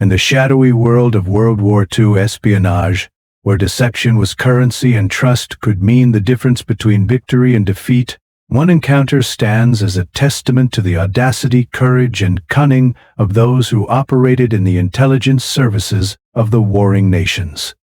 In the shadowy world of World War II espionage, where deception was currency and trust could mean the difference between victory and defeat, one encounter stands as a testament to the audacity, courage, and cunning of those who operated in the intelligence services of the warring nations.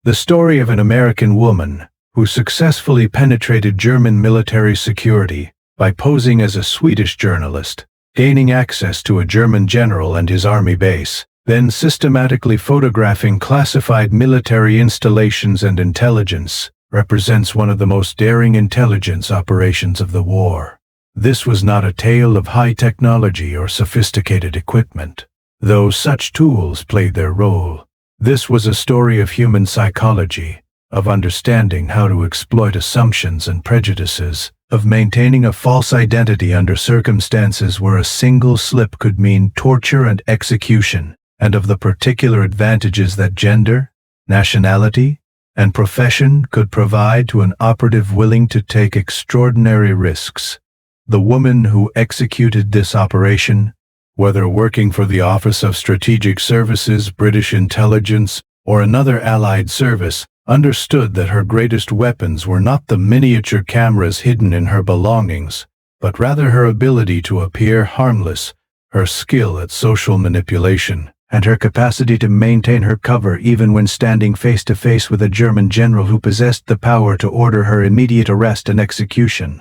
The story of an American woman who successfully penetrated German military security by posing as a Swedish journalist, gaining access to a German general and his army base, then systematically photographing classified military installations and intelligence, represents one of the most daring intelligence operations of the war. This was not a tale of high technology or sophisticated equipment, though such tools played their role. This was a story of human psychology, of understanding how to exploit assumptions and prejudices, of maintaining a false identity under circumstances where a single slip could mean torture and execution, and of the particular advantages that gender, nationality, and profession could provide to an operative willing to take extraordinary risks. The woman who executed this operation, whether working for the Office of Strategic Services, British Intelligence, or another allied service, understood that her greatest weapons were not the miniature cameras hidden in her belongings, but rather her ability to appear harmless, her skill at social manipulation, and her capacity to maintain her cover even when standing face-to-face with a German general who possessed the power to order her immediate arrest and execution.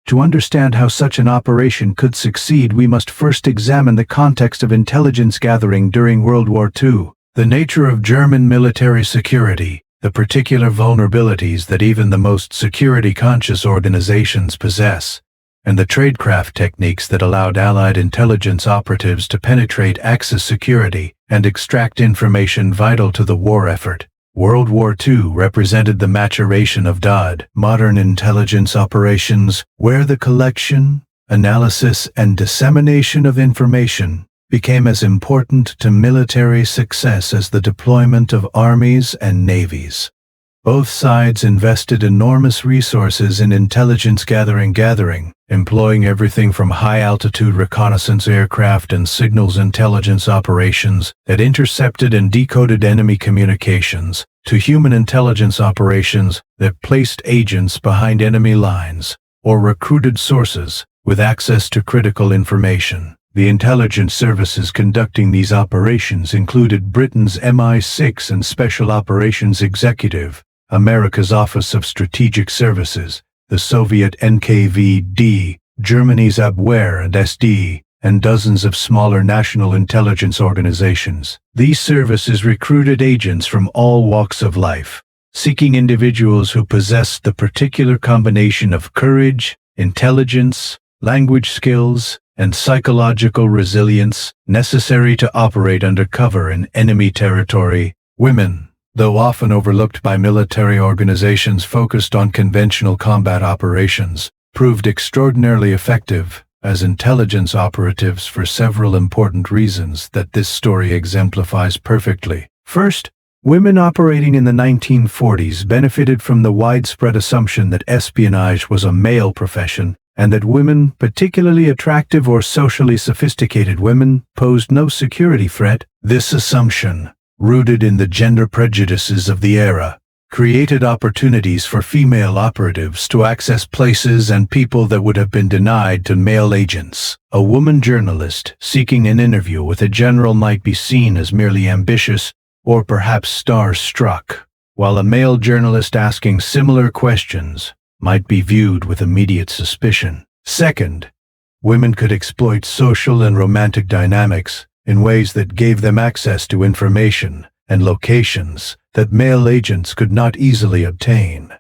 To understand how such an operation could succeed, we must first examine the context of intelligence gathering during World War II, the nature of German military security, the particular vulnerabilities that even the most security-conscious organizations possess, and the tradecraft techniques that allowed Allied intelligence operatives to penetrate Axis security and extract information vital to the war effort. World War II represented the maturation of DWII, modern intelligence operations, where the collection, analysis, and dissemination of information became as important to military success as the deployment of armies and navies. Both sides invested enormous resources in intelligence gathering, employing everything from high-altitude reconnaissance aircraft and signals intelligence operations that intercepted and decoded enemy communications, to human intelligence operations that placed agents behind enemy lines, or recruited sources with access to critical information. The intelligence services conducting these operations included Britain's MI6 and Special Operations Executive, America's Office of Strategic Services, the Soviet NKVD, Germany's Abwehr and SD, and dozens of smaller national intelligence organizations. These services recruited agents from all walks of life, seeking individuals who possessed the particular combination of courage, intelligence, language skills, and psychological resilience necessary to operate undercover in enemy territory. Women, though often overlooked by military organizations focused on conventional combat operations, proved extraordinarily effective as intelligence operatives for several important reasons that this story exemplifies perfectly. First, women operating in the 1940s benefited from the widespread assumption that espionage was a male profession, and that women, particularly attractive or socially sophisticated women, posed no security threat. This assumption, rooted in the gender prejudices of the era, created opportunities for female operatives to access places and people that would have been denied to male agents. A woman journalist seeking an interview with a general might be seen as merely ambitious or perhaps star-struck, while a male journalist asking similar questions might be viewed with immediate suspicion. Second, women could exploit social and romantic dynamics in ways that gave them access to information and locations that male agents could not easily obtain.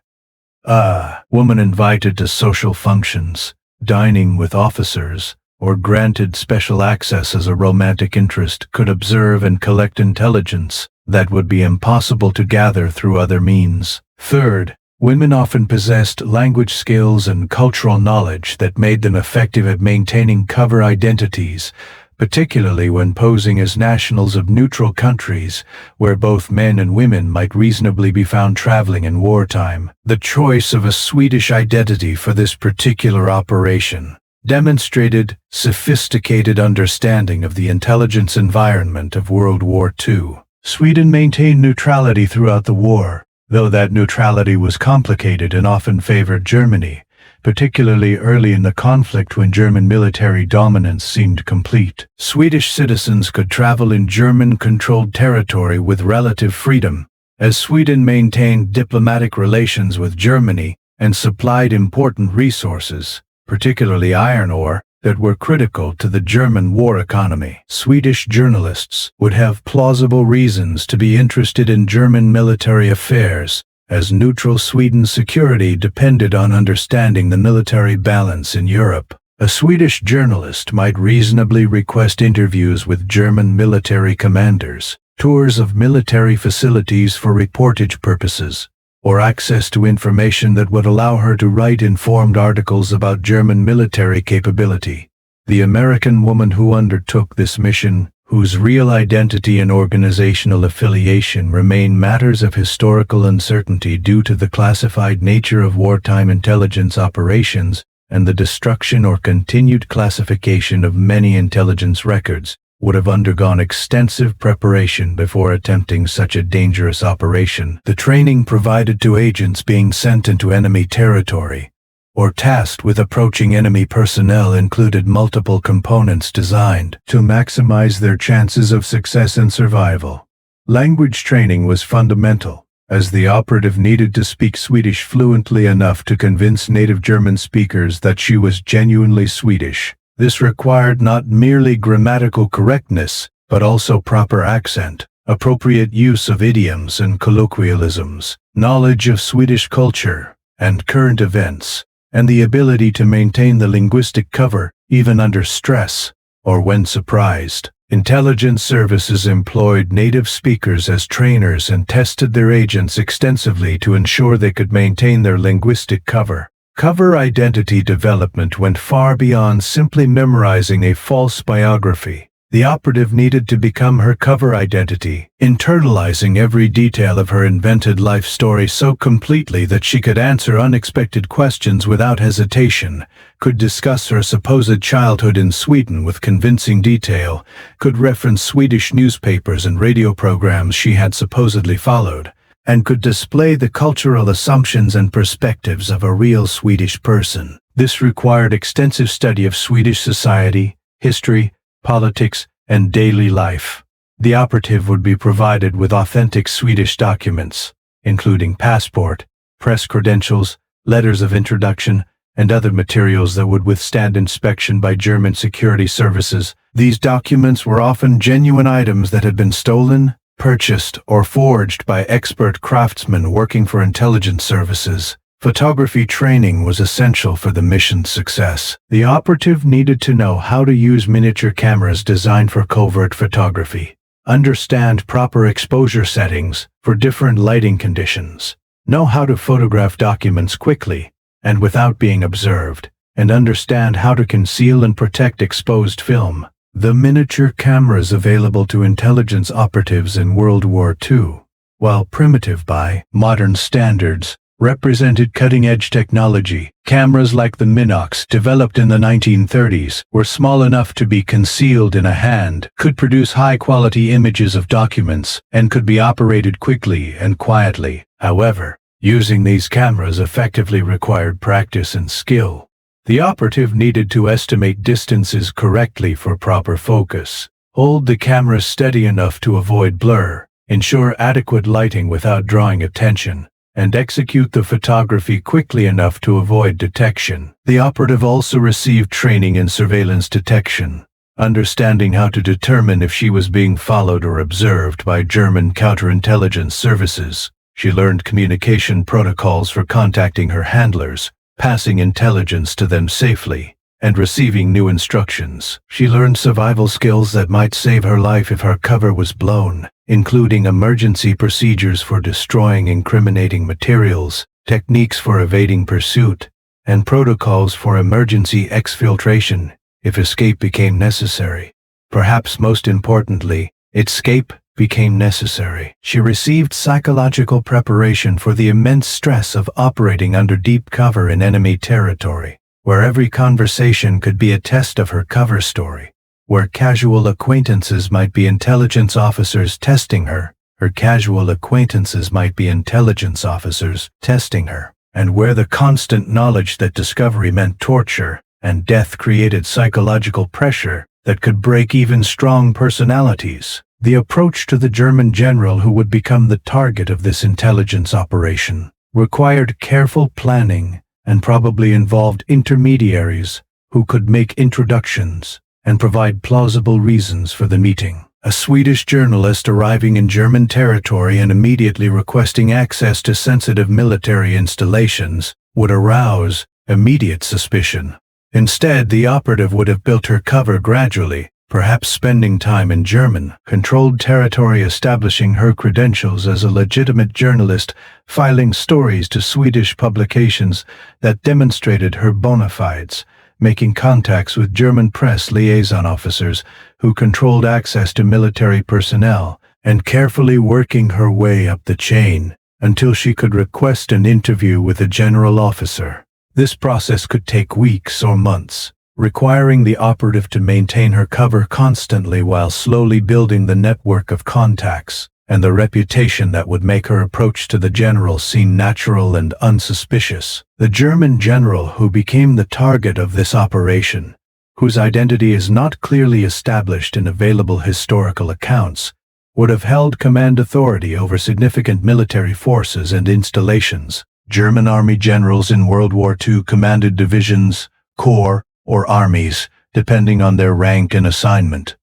A woman invited to social functions, dining with officers, or granted special access as a romantic interest could observe and collect intelligence that would be impossible to gather through other means. Third, women often possessed language skills and cultural knowledge that made them effective at maintaining cover identities, particularly when posing as nationals of neutral countries where both men and women might reasonably be found traveling in wartime. The choice of a Swedish identity for this particular operation demonstrated sophisticated understanding of the intelligence environment of World War II. Sweden maintained neutrality throughout the war, though that neutrality was complicated and often favored Germany, particularly early in the conflict when German military dominance seemed complete. Swedish citizens could travel in German-controlled territory with relative freedom, as Sweden maintained diplomatic relations with Germany and supplied important resources, particularly iron ore, that were critical to the German war economy. Swedish journalists would have plausible reasons to be interested in German military affairs, as neutral Sweden's security depended on understanding the military balance in Europe. A Swedish journalist might reasonably request interviews with German military commanders, tours of military facilities for reportage purposes, or access to information that would allow her to write informed articles about German military capability. The American woman who undertook this mission, whose real identity and organizational affiliation remain matters of historical uncertainty due to the classified nature of wartime intelligence operations and the destruction or continued classification of many intelligence records, would have undergone extensive preparation before attempting such a dangerous operation. The training provided to agents being sent into enemy territory or tasked with approaching enemy personnel included multiple components designed to maximize their chances of success and survival. Language training was fundamental, as the operative needed to speak Swedish fluently enough to convince native German speakers that she was genuinely Swedish. This required not merely grammatical correctness, but also proper accent, appropriate use of idioms and colloquialisms, knowledge of Swedish culture and current events, and the ability to maintain the linguistic cover even under stress or when surprised. Intelligence services employed native speakers as trainers and tested their agents extensively to ensure they could maintain their linguistic cover. Cover identity development went far beyond simply memorizing a false biography. The operative needed to become her cover identity, internalizing every detail of her invented life story so completely that she could answer unexpected questions without hesitation, could discuss her supposed childhood in Sweden with convincing detail, could reference Swedish newspapers and radio programs she had supposedly followed, and could display the cultural assumptions and perspectives of a real Swedish person. This required extensive study of Swedish society, history, politics, and daily life. The operative would be provided with authentic Swedish documents, including passport, press credentials, letters of introduction, and other materials that would withstand inspection by German security services. These documents were often genuine items that had been stolen, purchased, or forged by expert craftsmen working for intelligence services. Photography training was essential for the mission's success. The operative needed to know how to use miniature cameras designed for covert photography, understand proper exposure settings for different lighting conditions, know how to photograph documents quickly and without being observed, and understand how to conceal and protect exposed film. The miniature cameras available to intelligence operatives in World War II, while primitive by modern standards, represented cutting-edge technology. Cameras like the Minox, developed in the 1930s, were small enough to be concealed in a hand, could produce high-quality images of documents, and could be operated quickly and quietly. However, using these cameras effectively required practice and skill. The operative needed to estimate distances correctly for proper focus, hold the camera steady enough to avoid blur, ensure adequate lighting without drawing attention, and execute the photography quickly enough to avoid detection. The operative also received training in surveillance detection, understanding how to determine if she was being followed or observed by German counterintelligence services. She learned communication protocols for contacting her handlers, passing intelligence to them safely, and receiving new instructions. She learned survival skills that might save her life if her cover was blown, including emergency procedures for destroying incriminating materials, techniques for evading pursuit, and protocols for emergency exfiltration if escape became necessary. Perhaps most importantly, escape became necessary. She received psychological preparation for the immense stress of operating under deep cover in enemy territory, where every conversation could be a test of her cover story, where casual acquaintances might be intelligence officers testing her, casual acquaintances might be intelligence officers testing her, and where the constant knowledge that discovery meant torture and death created psychological pressure that could break even strong personalities. The approach to the German general who would become the target of this intelligence operation required careful planning and probably involved intermediaries who could make introductions and provide plausible reasons for the meeting. A Swedish journalist arriving in German territory and immediately requesting access to sensitive military installations would arouse immediate suspicion. Instead, the operative would have built her cover gradually, perhaps spending time in German-controlled territory, establishing her credentials as a legitimate journalist, filing stories to Swedish publications that demonstrated her bona fides, making contacts with German press liaison officers who controlled access to military personnel, and carefully working her way up the chain until she could request an interview with a general officer. This process could take weeks or months, requiring the operative to maintain her cover constantly while slowly building the network of contacts and the reputation that would make her approach to the general seem natural and unsuspicious. The German general who became the target of this operation, whose identity is not clearly established in available historical accounts, would have held command authority over significant military forces and installations. German army generals in World War II commanded divisions, corps, or armies, depending on their rank and assignment.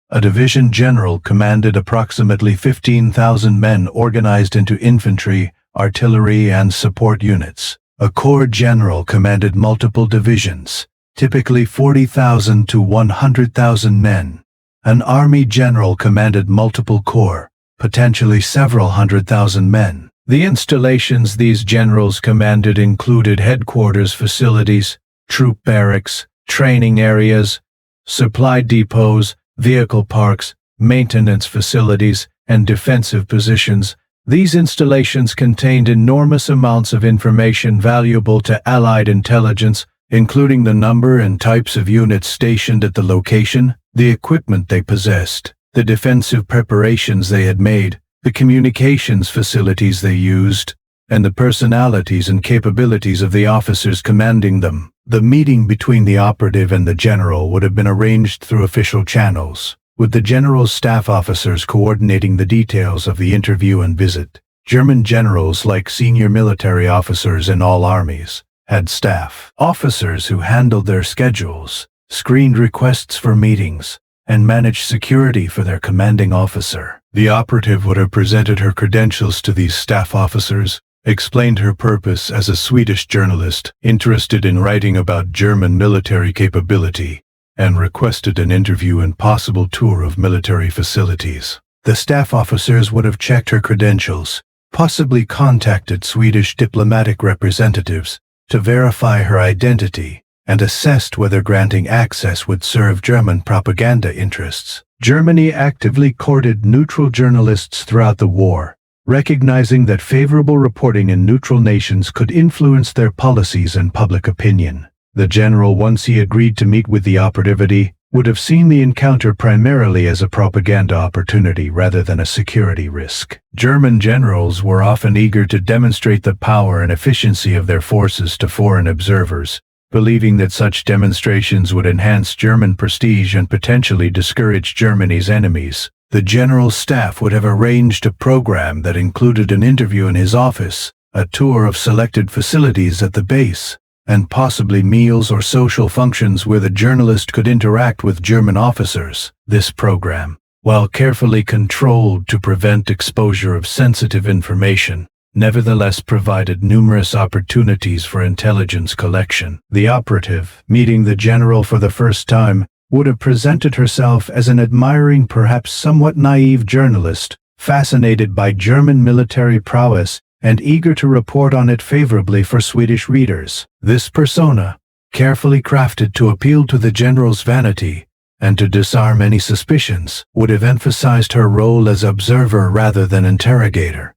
A division general commanded approximately 15,000 men organized into infantry, artillery, and support units. A corps general commanded multiple divisions, typically 40,000 to 100,000 men. An army general commanded multiple corps, potentially several 100,000 men. The installations these generals commanded included headquarters facilities, troop barracks, training areas, supply depots, vehicle parks, maintenance facilities, and defensive positions. These installations contained enormous amounts of information valuable to Allied intelligence, including the number and types of units stationed at the location, the equipment they possessed, the defensive preparations they had made, the communications facilities they used, and the personalities and capabilities of the officers commanding them. The meeting between the operative and the general would have been arranged through official channels, with the general's staff officers coordinating the details of the interview and visit. German generals, like senior military officers in all armies, had staff officers who handled their schedules, screened requests for meetings, and managed security for their commanding officer. The operative would have presented her credentials to these staff officers, explained her purpose as a Swedish journalist interested in writing about German military capability, and requested an interview and possible tour of military facilities. The staff officers would have checked her credentials, possibly contacted Swedish diplomatic representatives to verify her identity, and assessed whether granting access would serve German propaganda interests. Germany actively courted neutral journalists throughout the war, recognizing that favorable reporting in neutral nations could influence their policies and public opinion. The general, once he agreed to meet with the operativity, would have seen the encounter primarily as a propaganda opportunity rather than a security risk. German generals were often eager to demonstrate the power and efficiency of their forces to foreign observers, believing that such demonstrations would enhance German prestige and potentially discourage Germany's enemies. The general's staff would have arranged a program that included an interview in his office, a tour of selected facilities at the base, and possibly meals or social functions where the journalist could interact with German officers. This program, while carefully controlled to prevent exposure of sensitive information, nevertheless provided numerous opportunities for intelligence collection. The operative, meeting the general for the first time, would have presented herself as an admiring, perhaps somewhat naive journalist, fascinated by German military prowess and eager to report on it favorably for Swedish readers. This persona, carefully crafted to appeal to the general's vanity and to disarm any suspicions, would have emphasized her role as observer rather than interrogator.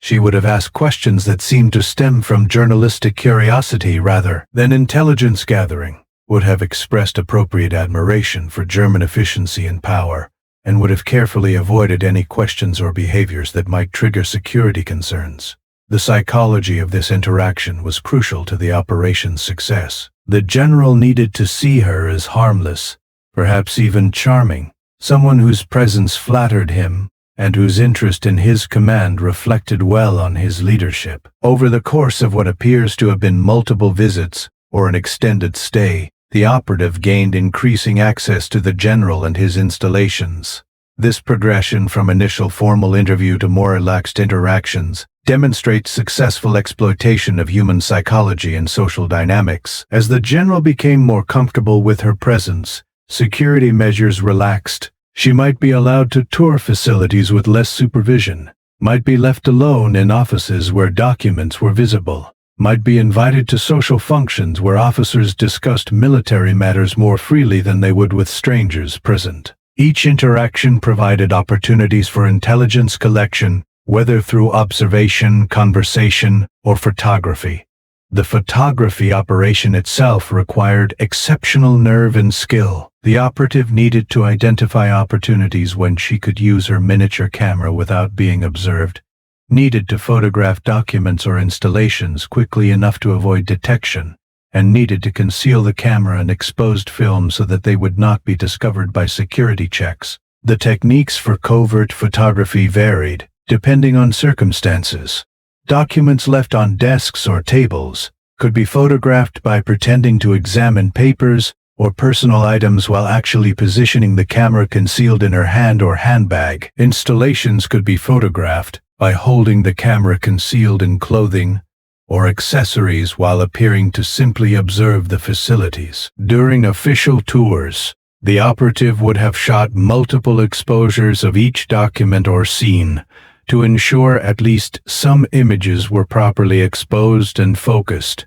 She would have asked questions that seemed to stem from journalistic curiosity rather than intelligence gathering, would have expressed appropriate admiration for German efficiency and power, and would have carefully avoided any questions or behaviors that might trigger security concerns. The psychology of this interaction was crucial to the operation's success. The general needed to see her as harmless, perhaps even charming, someone whose presence flattered him, and whose interest in his command reflected well on his leadership. Over the course of what appears to have been multiple visits, or an extended stay, the operative gained increasing access to the general and his installations. This progression from initial formal interview to more relaxed interactions demonstrates successful exploitation of human psychology and social dynamics. As the general became more comfortable with her presence, security measures relaxed. She might be allowed to tour facilities with less supervision, might be left alone in offices where documents were visible, might be invited to social functions where officers discussed military matters more freely than they would with strangers present. Each interaction provided opportunities for intelligence collection, whether through observation, conversation, or photography. The photography operation itself required exceptional nerve and skill. The operative needed to identify opportunities when she could use her miniature camera without being observed, needed to photograph documents or installations quickly enough to avoid detection, and needed to conceal the camera and exposed film so that they would not be discovered by security checks. The techniques for covert photography varied, depending on circumstances. Documents left on desks or tables could be photographed by pretending to examine papers or personal items while actually positioning the camera concealed in her hand or handbag. Installations could be photographed by holding the camera concealed in clothing or accessories while appearing to simply observe the facilities. During official tours, the operative would have shot multiple exposures of each document or scene to ensure at least some images were properly exposed and focused,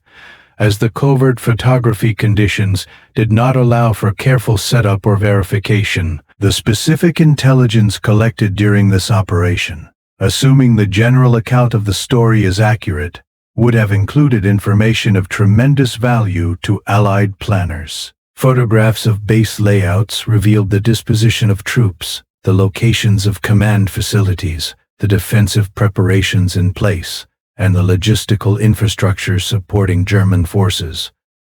as the covert photography conditions did not allow for careful setup or verification. The specific intelligence collected during this operation, assuming the general account of the story is accurate, would have included information of tremendous value to Allied planners. Photographs of base layouts revealed the disposition of troops, the locations of command facilities, the defensive preparations in place, and the logistical infrastructure supporting German forces.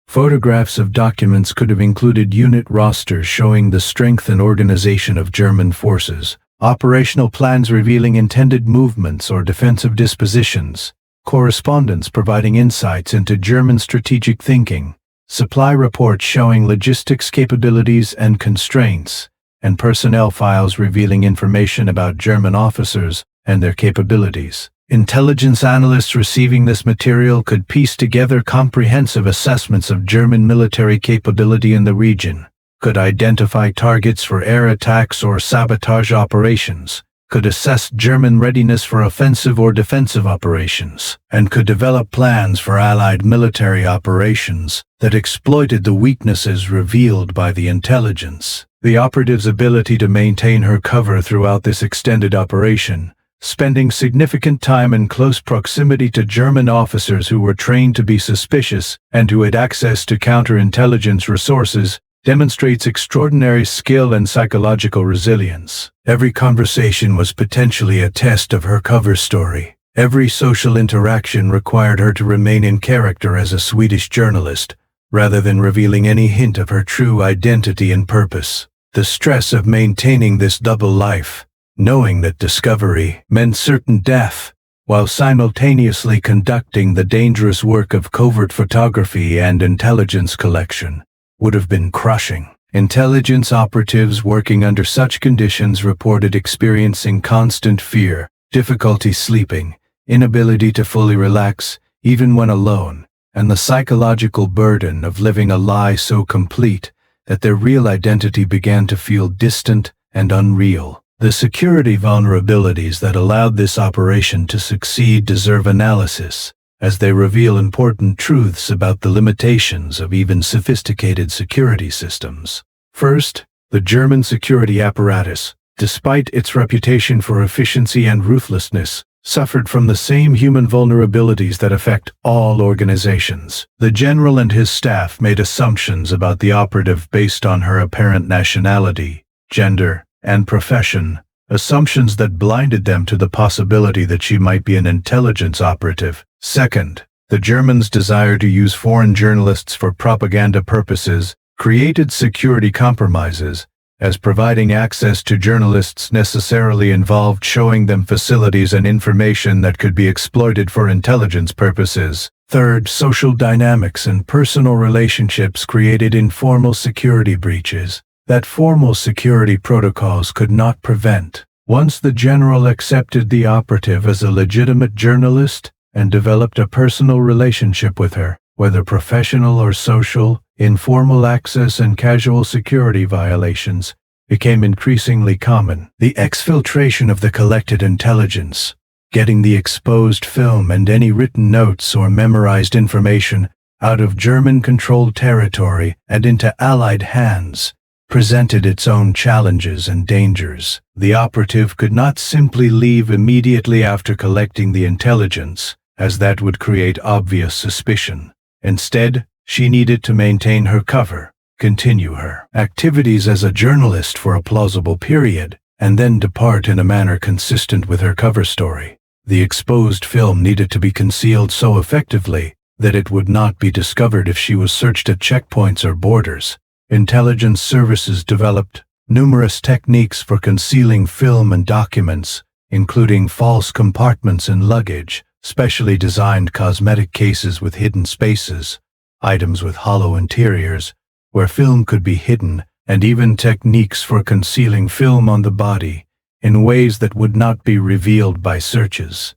Photographs of documents could have included unit rosters showing the strength and organization of German forces, operational plans revealing intended movements or defensive dispositions, correspondence providing insights into German strategic thinking, supply reports showing logistics capabilities and constraints, and personnel files revealing information about German officers and their capabilities. Intelligence analysts receiving this material could piece together comprehensive assessments of German military capability in the region, could identify targets for air attacks or sabotage operations, could assess German readiness for offensive or defensive operations, and could develop plans for Allied military operations that exploited the weaknesses revealed by the intelligence. The operative's ability to maintain her cover throughout this extended operation, spending significant time in close proximity to German officers who were trained to be suspicious and who had access to counterintelligence resources, demonstrates extraordinary skill and psychological resilience. Every conversation was potentially a test of her cover story. Every social interaction required her to remain in character as a Swedish journalist, rather than revealing any hint of her true identity and purpose. The stress of maintaining this double life, knowing that discovery meant certain death, while simultaneously conducting the dangerous work of covert photography and intelligence collection, would have been crushing. Intelligence operatives working under such conditions reported experiencing constant fear, difficulty sleeping, inability to fully relax, even when alone, and the psychological burden of living a lie so complete that their real identity began to feel distant and unreal. The security vulnerabilities that allowed this operation to succeed deserve analysis, as they reveal important truths about the limitations of even sophisticated security systems. First, the German security apparatus, despite its reputation for efficiency and ruthlessness, suffered from the same human vulnerabilities that affect all organizations. The general and his staff made assumptions about the operative based on her apparent nationality, gender, and profession, assumptions that blinded them to the possibility that she might be an intelligence operative. Second, the Germans' desire to use foreign journalists for propaganda purposes created security compromises, as providing access to journalists necessarily involved showing them facilities and information that could be exploited for intelligence purposes. Third, social dynamics and personal relationships created informal security breaches that formal security protocols could not prevent. Once the general accepted the operative as a legitimate journalist and developed a personal relationship with her, whether professional or social, informal access and casual security violations became increasingly common. The exfiltration of the collected intelligence, getting the exposed film and any written notes or memorized information out of German-controlled territory and into Allied hands, presented its own challenges and dangers. The operative could not simply leave immediately after collecting the intelligence, as that would create obvious suspicion. Instead, she needed to maintain her cover, continue her activities as a journalist for a plausible period, and then depart in a manner consistent with her cover story. The exposed film needed to be concealed so effectively that it would not be discovered if she was searched at checkpoints or borders. Intelligence services developed numerous techniques for concealing film and documents, including false compartments in luggage, specially designed cosmetic cases with hidden spaces, items with hollow interiors, where film could be hidden, and even techniques for concealing film on the body in ways that would not be revealed by searches.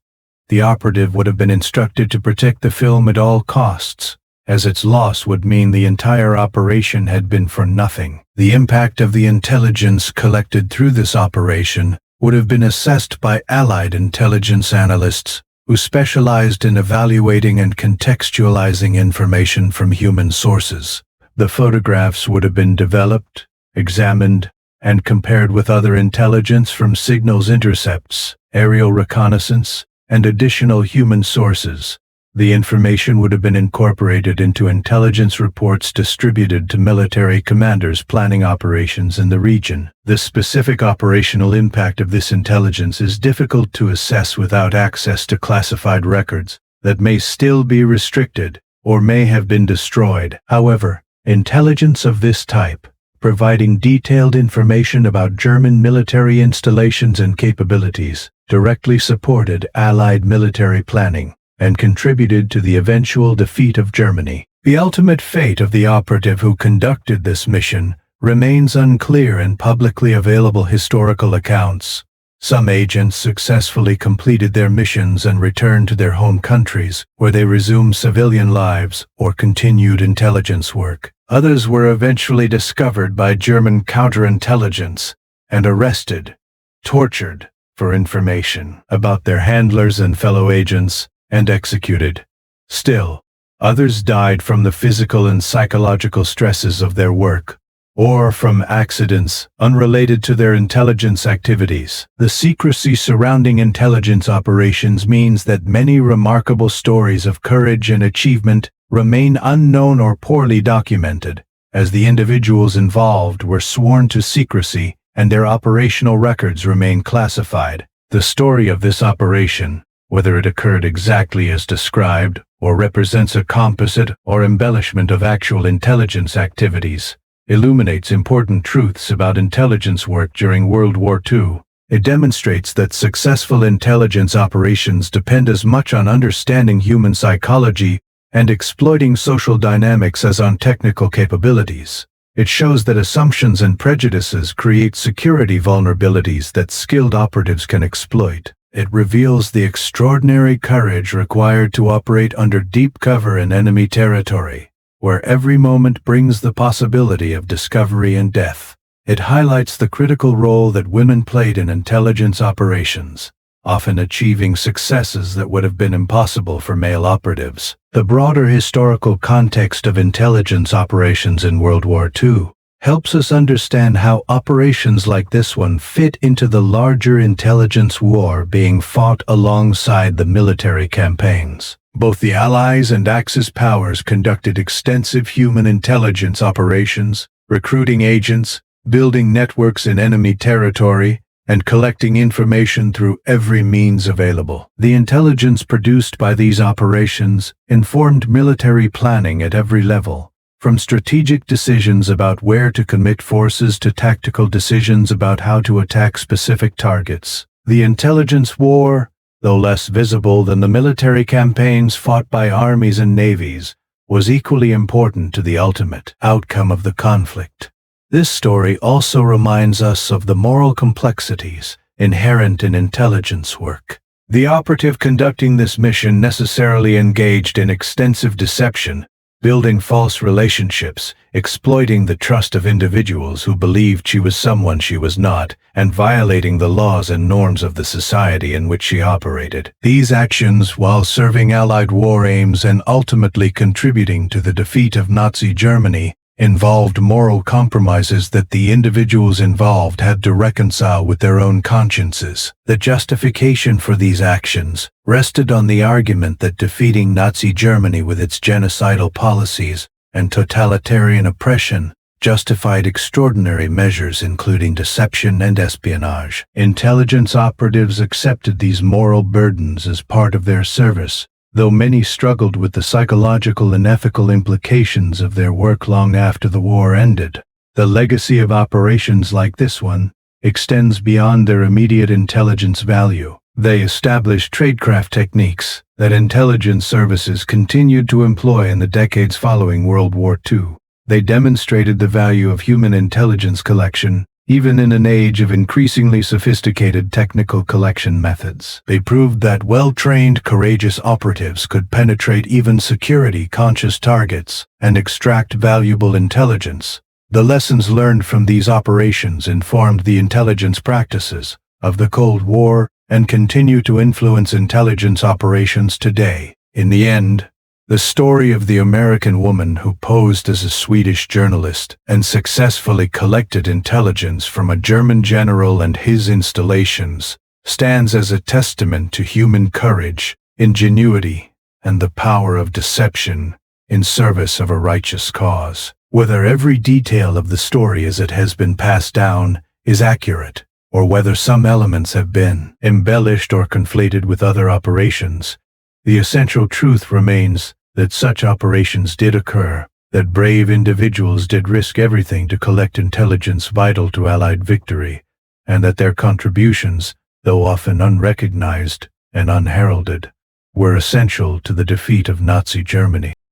The operative would have been instructed to protect the film at all costs, as its loss would mean the entire operation had been for nothing. The impact of the intelligence collected through this operation would have been assessed by Allied intelligence analysts who specialized in evaluating and contextualizing information from human sources. The photographs would have been developed, examined, and compared with other intelligence from signals intercepts, aerial reconnaissance, and additional human sources. The information would have been incorporated into intelligence reports distributed to military commanders planning operations in the region. The specific operational impact of this intelligence is difficult to assess without access to classified records that may still be restricted or may have been destroyed. However, intelligence of this type, providing detailed information about German military installations and capabilities, directly supported Allied military planning and contributed to the eventual defeat of Germany. The ultimate fate of the operative who conducted this mission remains unclear in publicly available historical accounts. Some agents successfully completed their missions and returned to their home countries, where they resumed civilian lives or continued intelligence work. Others were eventually discovered by German counterintelligence and arrested, tortured for information about their handlers and fellow agents, and executed. Still, others died from the physical and psychological stresses of their work, or from accidents unrelated to their intelligence activities. The secrecy surrounding intelligence operations means that many remarkable stories of courage and achievement remain unknown or poorly documented, as the individuals involved were sworn to secrecy and their operational records remain classified. The story of this operation, whether it occurred exactly as described or represents a composite or embellishment of actual intelligence activities, illuminates important truths about intelligence work during World War II. It demonstrates that successful intelligence operations depend as much on understanding human psychology and exploiting social dynamics as on technical capabilities. It shows that assumptions and prejudices create security vulnerabilities that skilled operatives can exploit. It reveals the extraordinary courage required to operate under deep cover in enemy territory, where every moment brings the possibility of discovery and death. It highlights the critical role that women played in intelligence operations, often achieving successes that would have been impossible for male operatives. The broader historical context of intelligence operations in World War II helps us understand how operations like this one fit into the larger intelligence war being fought alongside the military campaigns. Both the Allies and Axis powers conducted extensive human intelligence operations, recruiting agents, building networks in enemy territory, and collecting information through every means available. The intelligence produced by these operations informed military planning at every level, from strategic decisions about where to commit forces to tactical decisions about how to attack specific targets. The intelligence war, though less visible than the military campaigns fought by armies and navies, was equally important to the ultimate outcome of the conflict. This story also reminds us of the moral complexities inherent in intelligence work. The operative conducting this mission necessarily engaged in extensive deception, building false relationships, exploiting the trust of individuals who believed she was someone she was not, and violating the laws and norms of the society in which she operated. These actions, while serving Allied war aims and ultimately contributing to the defeat of Nazi Germany, involved moral compromises that the individuals involved had to reconcile with their own consciences. The justification for these actions rested on the argument that defeating Nazi Germany with its genocidal policies and totalitarian oppression justified extraordinary measures including deception and espionage. Intelligence operatives accepted these moral burdens as part of their service, though many struggled with the psychological and ethical implications of their work long after the war ended. The legacy of operations like this one extends beyond their immediate intelligence value. They established tradecraft techniques that intelligence services continued to employ in the decades following World War II. They demonstrated the value of human intelligence collection, even in an age of increasingly sophisticated technical collection methods. They proved that well-trained, courageous operatives could penetrate even security-conscious targets and extract valuable intelligence. The lessons learned from these operations informed the intelligence practices of the Cold War and continue to influence intelligence operations today. In the end, the story of the American woman who posed as a Swedish journalist and successfully collected intelligence from a German general and his installations stands as a testament to human courage, ingenuity, and the power of deception in service of a righteous cause. Whether every detail of the story as it has been passed down is accurate, or whether some elements have been embellished or conflated with other operations, the essential truth remains that such operations did occur, that brave individuals did risk everything to collect intelligence vital to Allied victory, and that their contributions, though often unrecognized and unheralded, were essential to the defeat of Nazi Germany.